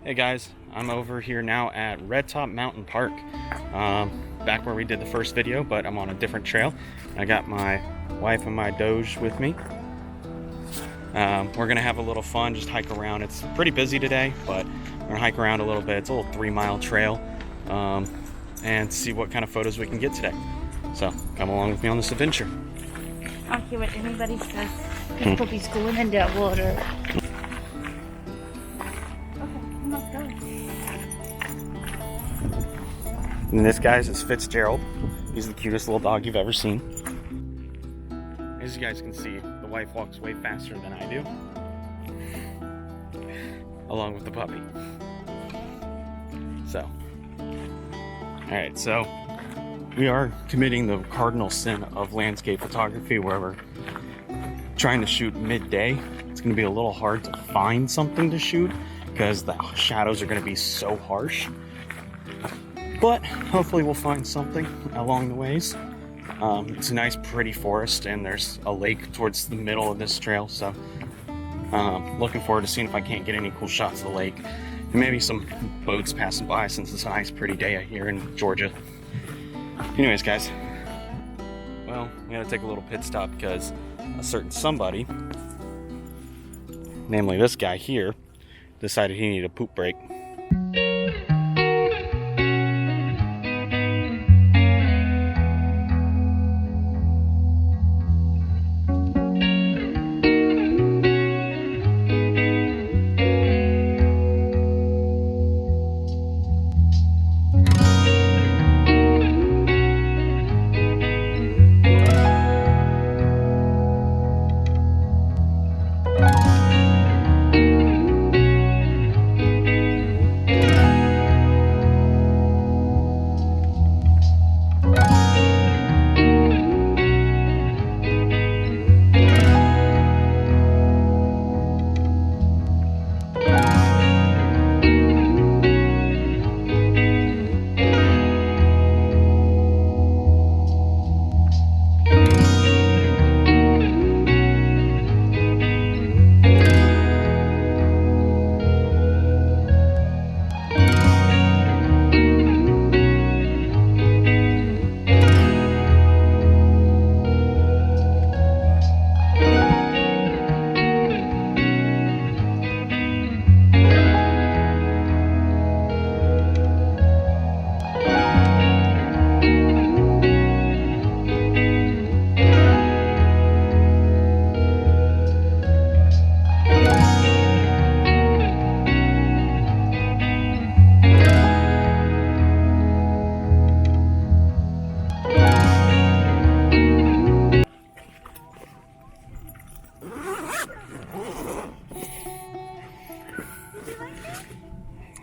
Hey guys, I'm over here now at Red Top Mountain Park, back where we did the first video, but I'm on a different trail. I got my wife and my Doge with me. We're gonna have a little fun, just hike around. It's pretty busy today, but we're gonna hike around a little bit. It's a little 3-mile trail, and see what kind of photos we can get today. So come along with me on this adventure. I don't care what anybody says. This puppy's going in that water. And this guy's is Fitzgerald. He's the cutest little dog you've ever seen. As you guys can see, the wife walks way faster than I do, along with the puppy. So, alright, so we are committing the cardinal sin of landscape photography where we're trying to shoot midday. It's going to be a little hard to find something to shoot because the shadows are going to be so harsh. But hopefully we'll find something along the ways. It's a nice pretty forest and there's a lake towards the middle of this trail, so looking forward to seeing if I can't get any cool shots of the lake and maybe some boats passing by since it's a nice pretty day here in Georgia. Anyways guys, well, we had to take a little pit stop because a certain somebody, namely this guy here, decided he needed a poop break.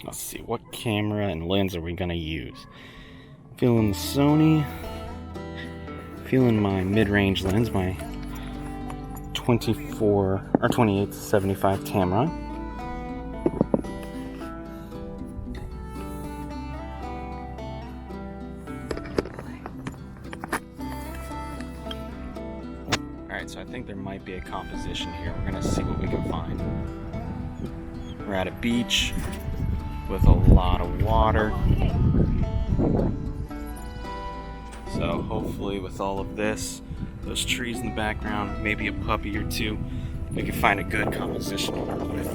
Let's see, what camera and lens are we gonna use? Feeling the Sony, feeling my mid-range lens, my 28-75 Tamron. Alright, so I think there might be a composition here. We're gonna see what we can find. We're at a beach with a lot of water. So hopefully with all of this, those trees in the background, maybe a puppy or two, we can find a good composition to work with.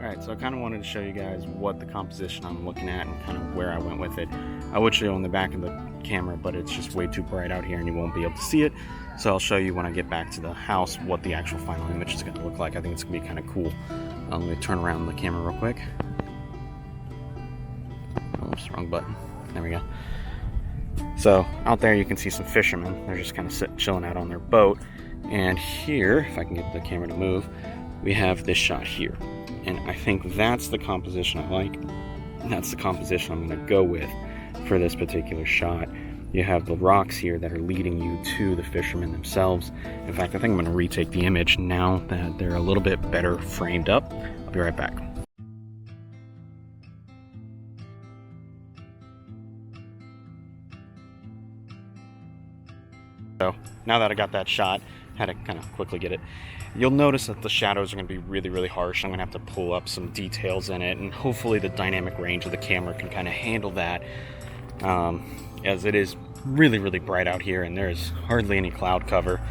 Alright, so I kind of wanted to show you guys what the composition I'm looking at and kind of where I went with it. I would show you on the back of the camera, but it's just way too bright out here and you won't be able to see it. So I'll show you when I get back to the house what the actual final image is going to look like. I think it's going to be kind of cool. Let me turn around the camera real quick. Oops, wrong button. There we go. So out there you can see some fishermen. They're just kind of chilling out on their boat. And here, if I can get the camera to move, we have this shot here. And I think that's the composition I like. And that's the composition I'm going to go with for this particular shot. You have the rocks here that are leading you to the fishermen themselves. In fact, I think I'm going to retake the image now that they're a little bit better framed up. I'll be right back. So now that I got that shot, had to kind of quickly get it. You'll notice that the shadows are going to be really, really harsh. I'm going to have to pull up some details in it, and hopefully the dynamic range of the camera can kind of handle that, as it is really, really bright out here, and there's hardly any cloud cover.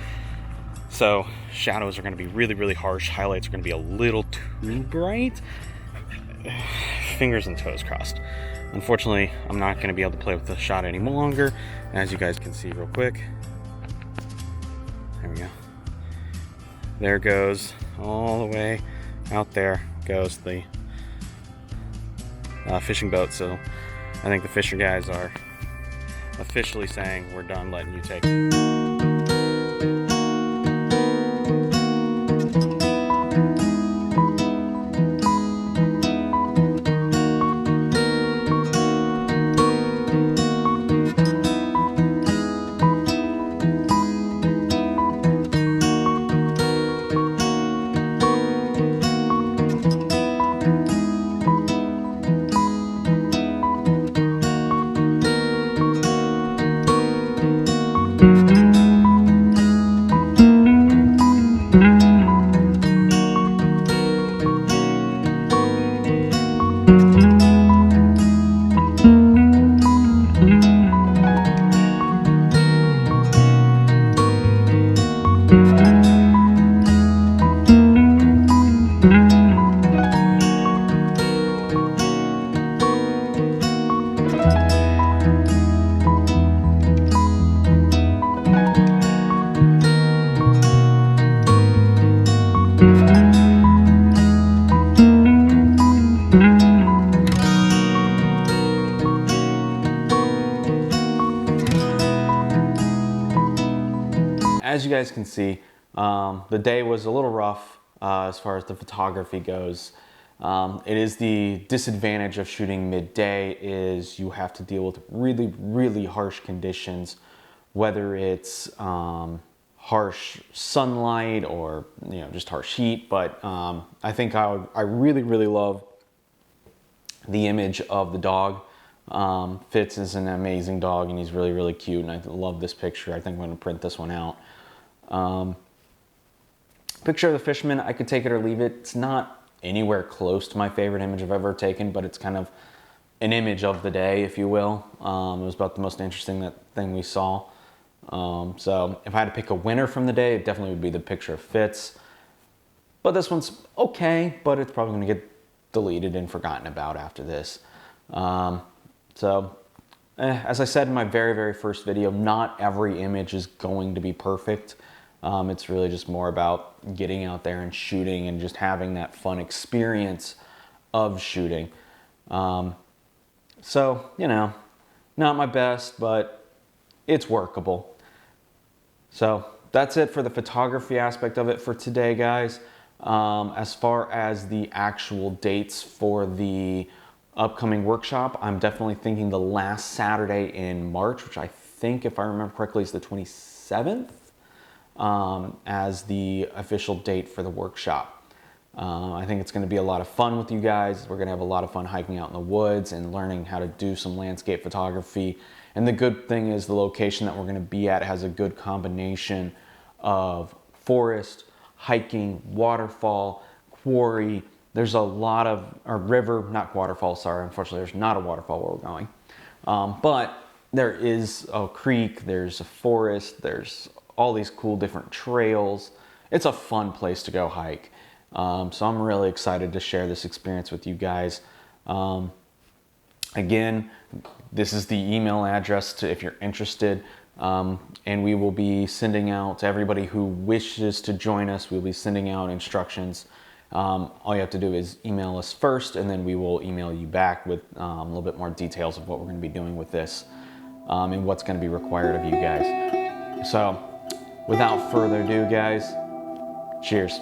So shadows are going to be really, really harsh. Highlights are going to be a little too bright. Fingers and toes crossed. Unfortunately, I'm not going to be able to play with the shot any longer. As you guys can see real quick. There we go. There goes, all the way out there goes the fishing boat. So I think the fisher guys are officially saying we're done letting you take it. As you guys can see, the day was a little rough as far as the photography goes. It is the disadvantage of shooting midday is you have to deal with really, really harsh conditions, whether it's harsh sunlight or just harsh heat. But I think I really, really love the image of the dog. Fitz is an amazing dog, and he's really, really cute, and I love this picture. I think I'm going to print this one out. Picture of the fisherman, I could take it or leave it. It's not anywhere close to my favorite image I've ever taken, but it's kind of an image of the day, if you will. It was about the most interesting thing we saw. So if I had to pick a winner from the day, it definitely would be the picture of Fitz. But this one's okay, but it's probably going to get deleted and forgotten about after this. As I said in my very, very first video, not every image is going to be perfect. It's really just more about getting out there and shooting and just having that fun experience of shooting. Not my best, but it's workable. So that's it for the photography aspect of it for today, guys. As far as the actual dates for the upcoming workshop, I'm definitely thinking the last Saturday in March, which I think, if I remember correctly, is the 27th, as the official date for the workshop. I think it's going to be a lot of fun with you guys. We're going to have a lot of fun hiking out in the woods and learning how to do some landscape photography. And the good thing is the location that we're going to be at has a good combination of forest, hiking, waterfall, quarry. There's a lot of, or river, not waterfall, sorry. Unfortunately, there's not a waterfall where we're going. But there is a creek, there's a forest, there's all these cool different trails. It's a fun place to go hike. So I'm really excited to share this experience with you guys. Again, this is the email address to if you're interested. And we will be sending out to everybody who wishes to join us. We'll be sending out instructions. All you have to do is email us first, and then we will email you back with a little bit more details of what we're going to be doing with this and what's going to be required of you guys. So without further ado, guys, cheers.